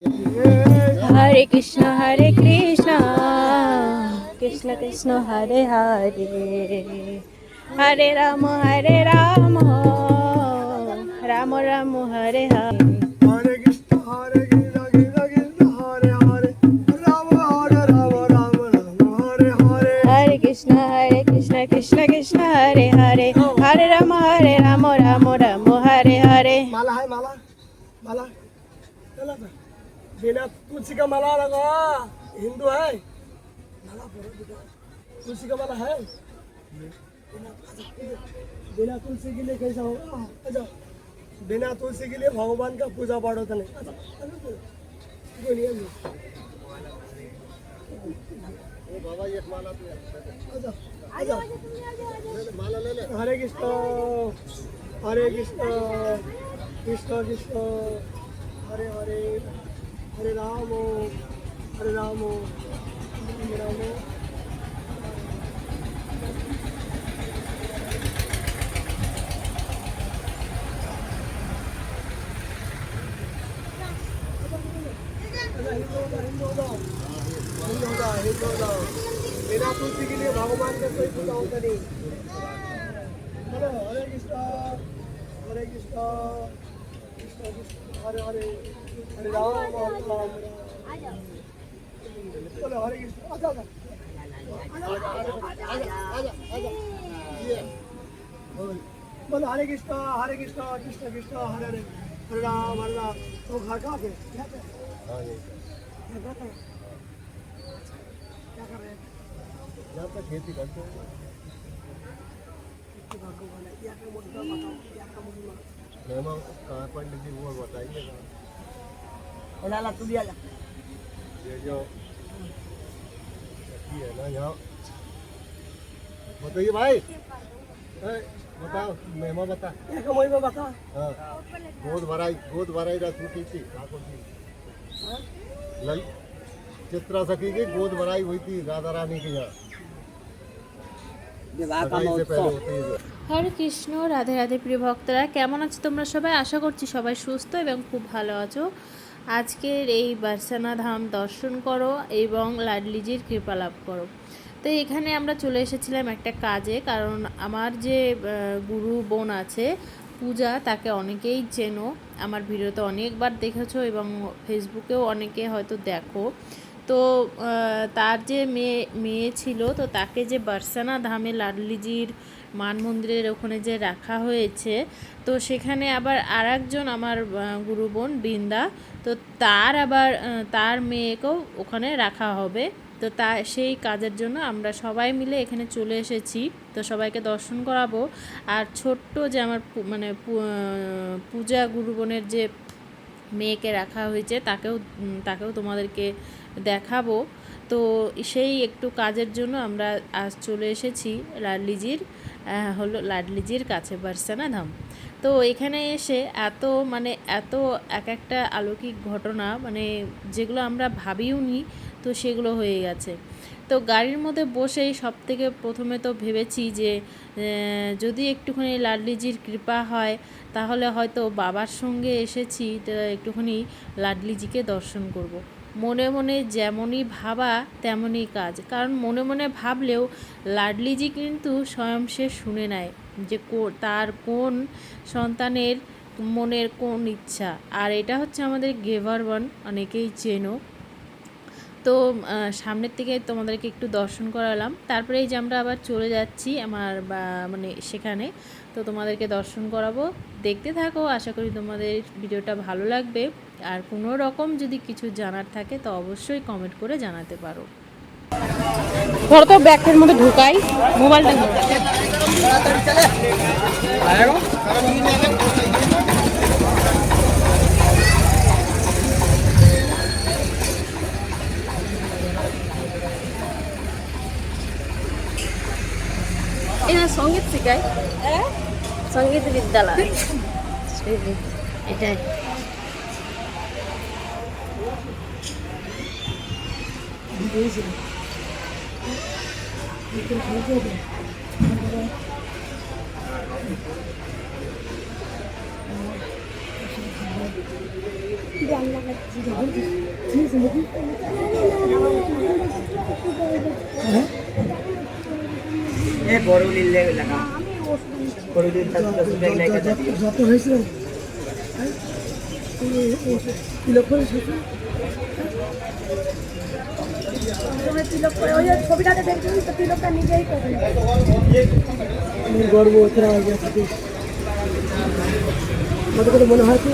हरे कृष्णा कृष्ण कृष्ण हरे हरे हरे राम राम राम हरे हरे हरे कृष्ण हरे कृष्ण कृष्ण कृष्ण हरे हरे राम हरे राम राम राम हरे हरे हरे कृष्ण कृष्ण कृष्ण हरे हरे हरे राम राम राम हरे हरे। माला है माला माला चला था बिना तुलसी का माला लगा हिंदू है माला पढ़ो बेटा तुलसी का माला है बिना तुलसी के लिए कैसा होगा अच्छा बिना तुलसी के लिए भगवान का पूजा पाठ होता नहीं अच्छा कोई नहीं है ओ बाबा ये माला तो अच्छा अच्छा माला ले ले हरे कृष्ण कृष्ण कृष्ण हरे हरे हरे राम राम राम हिंदू बिना तुलसी के लिए भगवान का कोई पूजा होता नहीं चलो हरे कृष्ण कृष्ण कृष्ण हरे हरे हरे राम चलो हरे कृष्ण आजा बोलो हरे कृष्ण कृष्ण कृष्ण हरे हरे हरे राम तो घर कहाँ पे क्या कर रहे हैं यहाँ पर खेती करते हैं कहाँ पंडित जी वो बताइए तू भी आजा ये जो है ना यहाँ बताइए भाई बताओ मेहमा बता बता हाँ गोद भराई रखी थी ठाकुर जी चित्रा सखी की गोद भराई हुई थी राधा रानी के यहाँ से पहले होती है। হরে কৃষ্ণ, রাধে রাধে প্রিয় ভক্তরা, কেমন আছো তোমরা সবাই? আশা করছি সবাই সুস্থ এবং খুব ভালো আছো। আজকের এই বারসানা ধাম দর্শন করো এবং লাডলিজির কৃপা লাভ করো। তো এখানে আমরা চলে এসেছিলাম একটা কাজে, কারণ আমার যে গুরু বোন আছে পূজা, তাকে অনেকেই চেনো, আমার ভিডিওতে অনেকবার দেখেছো এবং ফেসবুকেও অনেকে হয়তো দেখো। তো তার যে মেয়ে ছিল, তো তাকে যে বারসানা ধামে লাডলিজির মান মন্দিরের ওখানে যে রাখা হয়েছে, তো সেখানে আবার আর একজন আমার গুরু বোন বৃন্দা, তো তার আবার তার মেয়েকেও ওখানে রাখা হবে। তো সেই কাজের জন্য আমরা সবাই মিলে এখানে চলে এসেছি। তো সবাইকে দর্শন করাবো। আর ছোট্ট যে আমার মানে পূজা গুরু বোনের যে মেয়েকে রাখা হয়েছে, তাকেও তোমাদেরকে দেখাবো। তো সেই একটু কাজের জন্য আমরা আজ চলে এসেছি লাডলিজির কাছে বারসানা ধাম। তো এখানে এসে এত এক একটা অলৌকিক ঘটনা, মানে যেগুলো আমরা ভাবিও নি, তো সেগুলো হয়ে গেছে। তো গাড়ির মধ্যে বসেই সবথেকে প্রথমে তো ভেবেছি যে যদি একটুখানি লাডলিজির কৃপা হয়, তাহলে হয়তো বাবার সঙ্গে এসেছি, তো একটুখানি লাডলিজিকে দর্শন করব। মনে মনে যেমনই ভাবা তেমনই কাজ, কারণ মনে মনে ভাবলেও লাডলিজি কিন্তু স্বয়ং সে শুনে নেয় যে তার কোন সন্তানের মনের কোন ইচ্ছা। আর এটা হচ্ছে আমাদের গেভারওয়ান, অনেকেই চেনো। তো সামনের থেকে তোমাদেরকে একটু দর্শন করালাম, তারপরে এই যে আমরা আবার চলে যাচ্ছি আমার মানে সেখানে। তো তোমাদেরকে দর্শন করাবো, দেখতে থাকো। আশা করি তোমাদের ভিডিওটা ভালো লাগবে। আর কোনো রকম যদি কিছু জানার থাকে তো অবশ্যই কমেন্ট করে জানাতে পারো। ধরো তো ব্যাগের মধ্যে ঢুকাই মোবাইলটা। এটা সঙ্গীত শেখায়, সঙ্গীত বিদ্যালয় এটাই। যত হয়েছিল তিলক করে ছবিটাতে দেখবেন তো তিলকটা নিজেই করবেন গর্ব ওরা মতো করে মনে হয় কি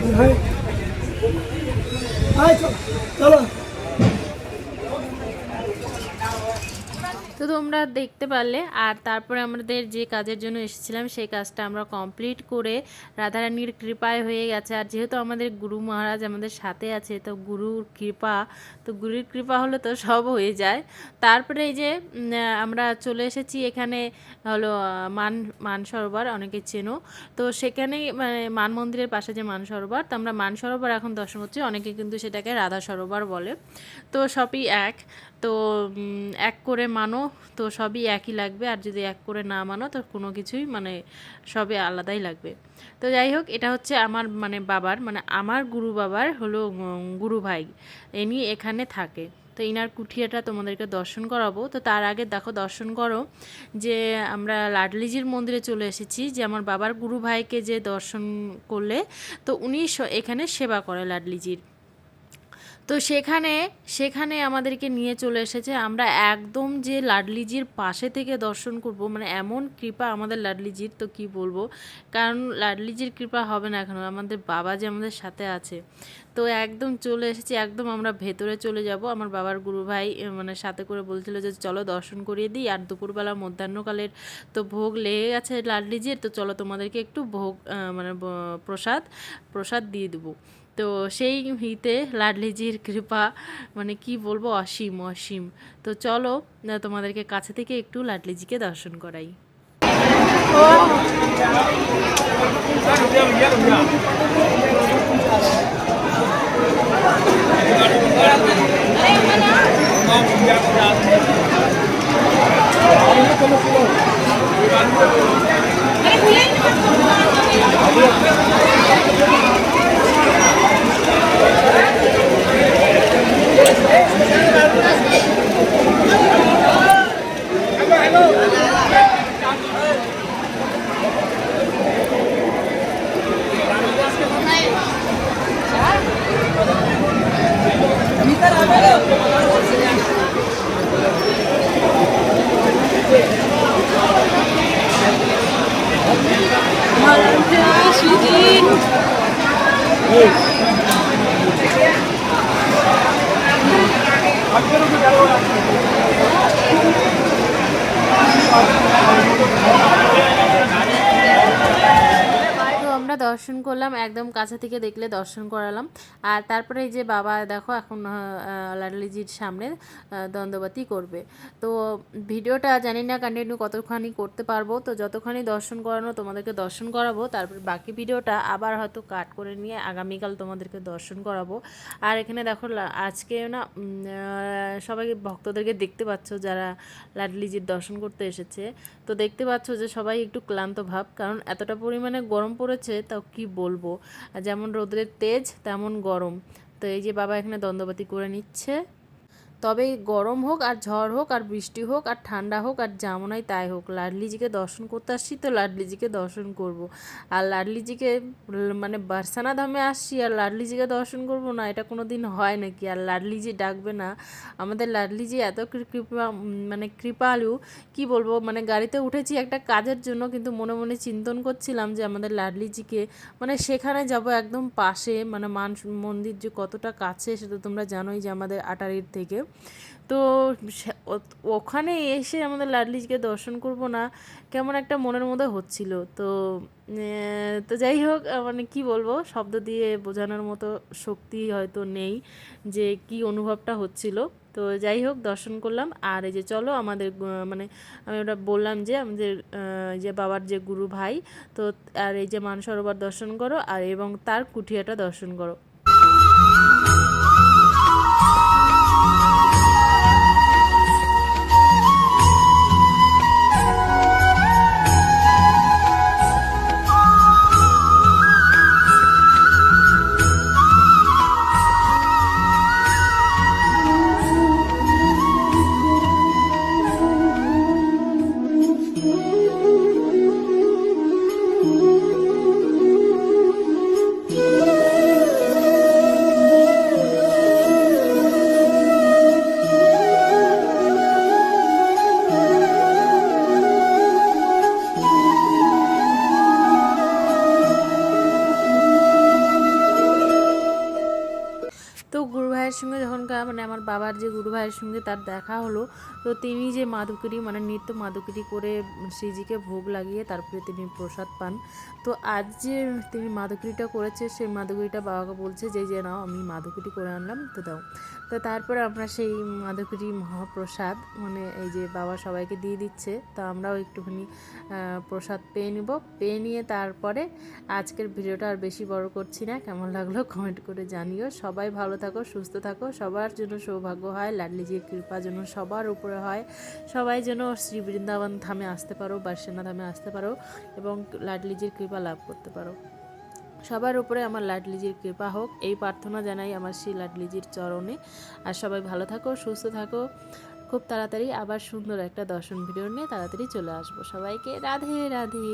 মনে হয় চলো। তো তোমরা দেখতে পারলে। আর তারপরে আমাদের যে কাজের জন্য এসেছিলাম সেই কাজটা আমরা কমপ্লিট করে রাধারানীর কৃপায় হয়ে গেছে। আর যেহেতু আমাদের গুরু মহারাজ আমাদের সাথে আছে, তো গুরুর কৃপা হলে তো সব হয়ে যায়। তারপরে এই যে আমরা চলে এসেছি এখানে হলো মানসরোবর, অনেকে চেনো। তো সেখানেই মানে মান মন্দিরের পাশে যে মানসরোবর, তো আমরা মানসরোবর এখন দর্শন করছি। অনেকে কিন্তু সেটাকে রাধা সরোবর বলে। তো সবই এক, তো এক করে মানো তো সবই একই লাগবে, আর যদি এক করে না মানো তো কোনো কিছুই মানে সবই আলাদাই লাগবে। তো যাই হোক, এটা হচ্ছে আমার মানে বাবার মানে আমার গুরু বাবার হলো গুরু ভাই, ইনি এখানে থাকে। তো ইনার কুঠিয়াটা তোমাদেরকে দর্শন করাবো। তো তার আগে দেখো দর্শন করো যে আমরা লাডলিজির মন্দিরে চলে এসেছি, যে আমার বাবার গুরু ভাইকে যে দর্শন করলে তো উনি এখানে সেবা করে লাডলিজির। তো সেখানে আমাদেরকে নিয়ে চলে এসেছে। আমরা একদম যে লাডলিজির পাশে থেকে দর্শন করব, মানে এমন কৃপা আমাদের লাডলিজির, তো কি বলবো। কারণ লাডলিজির কৃপা হবে না এখনও, আমাদের বাবা যে আমাদের সাথে আছে। তো একদম চলে এসেছি, একদম আমরা ভেতরে চলে যাব। আমার বাবার গুরু ভাই মানে সাথে করে বলছিল যে চলো দর্শন করিয়ে দিই। আর দুপুরবেলা মধ্যাহ্নকালের তো ভোগ লেগে গেছে লাডলিজির, তো চলো তোমাদেরকে একটু ভোগ মানে প্রসাদ দিয়ে দেবো। তো সেই হিতে লাডলিজির কৃপা মানে কি বলবো, অসীম অসীম। তো চলো তোমাদেরকে কাছে থেকে একটু লাডলিজিকে দর্শন করাই। দর্শন করলাম, একদম কাছে থেকে দেখলে দর্শন করালাম। আর তারপরে এই যে বাবা দেখো এখন লাডলিজির সামনে দণ্ডবাতি করবে। তো ভিডিওটা জানি না কন্টিনিউ কতখানি করতে পারবো, তো যতখানি দর্শন করানো তোমাদেরকে দর্শন করাবো। তারপর বাকি ভিডিওটা আবার হয়তো কাট করে নিয়ে আগামীকাল তোমাদেরকে দর্শন করাবো। আর এখানে দেখো আজকে না সবাই ভক্তদেরকে দেখতে পাচ্ছ যারা লাডলিজির দর্শন করতে এসেছে। তো দেখতে পাচ্ছ যে সবাই একটু ক্লান্ত ভাব, কারণ এতটা পরিমাণে গরম পড়েছে, তাও কি বলবো। যেমন রোদের তেজ তেমন গরম। তো এই যে বাবা এখানে দণ্ডবাতি করে নিচ্ছে। তবে গরম হোক আর ঝড় হোক আর বৃষ্টি হোক আর ঠান্ডা হোক আর যেমনই তাই হোক, লাডলিজিকে দর্শন করতে আসছি তো লাডলিজিকে দর্শন করব। আর লাডলিজিকে মানে বারসানা ধামে আসছি আর লাডলিজিকে দর্শন করব না, এটা কোনো দিন হয় নাকি। আর লাডলিজি ডাকবে না, আমাদের লাডলিজি এত কৃপা মানে কৃপালু কি বলবো। মানে গাড়িতে উঠেছি একটা কাজের জন্য, কিন্তু মনে মনে চিন্তন করছিলাম যে আমাদের লাডলিজিকে মানে সেখানে যাব একদম পাশে, মানে মন্দির যে কতটা কাছে সেটা তোমরা জানোই যে আমাদের আটারির থেকে। তো ওখানে এসে আমাদের লাডলিজিকে দর্শন করব না, কেমন একটা মনের মধ্যে হচ্ছিল। তো তো যাই হোক, মানে কি বলবো, শব্দ দিয়ে বোঝানোর মতো শক্তি হয়তো নেই যে কি অনুভবটা হচ্ছিল। তো যাই হোক দর্শন করলাম। আর এই যে চলো আমাদের মানে আমি ওটা বললাম যে আমাদের যে বাবার যে গুরু ভাই, তো আর এই যে মানসরোবর দর্শন করো আর এবং তার কুঠিয়াটা দর্শন করো। ভাইয়ের সঙ্গে যখনকার মানে আমার বাবার যে গুরু ভাইয়ের সঙ্গে তার দেখা হলো, তো তিনি যে মাদুকরি মানে নৃত্য মাদুকরি করে শ্রীজিকে ভোগ লাগিয়ে তারপরে তিনি প্রসাদ পান। তো আজ যে তিনি মাদুকরিটা করেছে সেই মাদুকরিটা বাবাকে বলছে যে নাও আমি মাদুকরি করে আনলাম, তো দাও। তো তারপরে আমরা সেই মাদুকরি মহাপ্রসাদ মানে এই যে বাবা সবাইকে দিয়ে দিচ্ছে, তো আমরাও একটুখানি প্রসাদ পেয়ে নিব। পেয়ে নিয়ে তারপরে আজকের ভিডিওটা আর বেশি বড় করছি না। কেমন লাগলো কমেন্ট করে জানিও। সবাই ভালো থাকো, সুস্থ থাকো, সবার জন্য সৌভাগ্য হয়, লাডলিজির কৃপা যেন সবার উপরে হয়, সবাই যেন শ্রী বৃন্দাবন ধামে আসতে পারো, বার্সেনা ধামে আসতে পারো এবং লাডলিজির কৃপা লাভ করতে পারো। সবার উপরে আমার লাডলিজির কৃপা হোক, এই প্রার্থনা জানাই আমার শ্রী লাডলিজির চরণে। আর সবাই ভালো থাকো, সুস্থ থাকো। খুব তাড়াতাড়ি আবার সুন্দর একটা দর্শন ভিডিও নিয়ে তাড়াতাড়ি চলে আসবো। সবাইকে রাধে রাধে।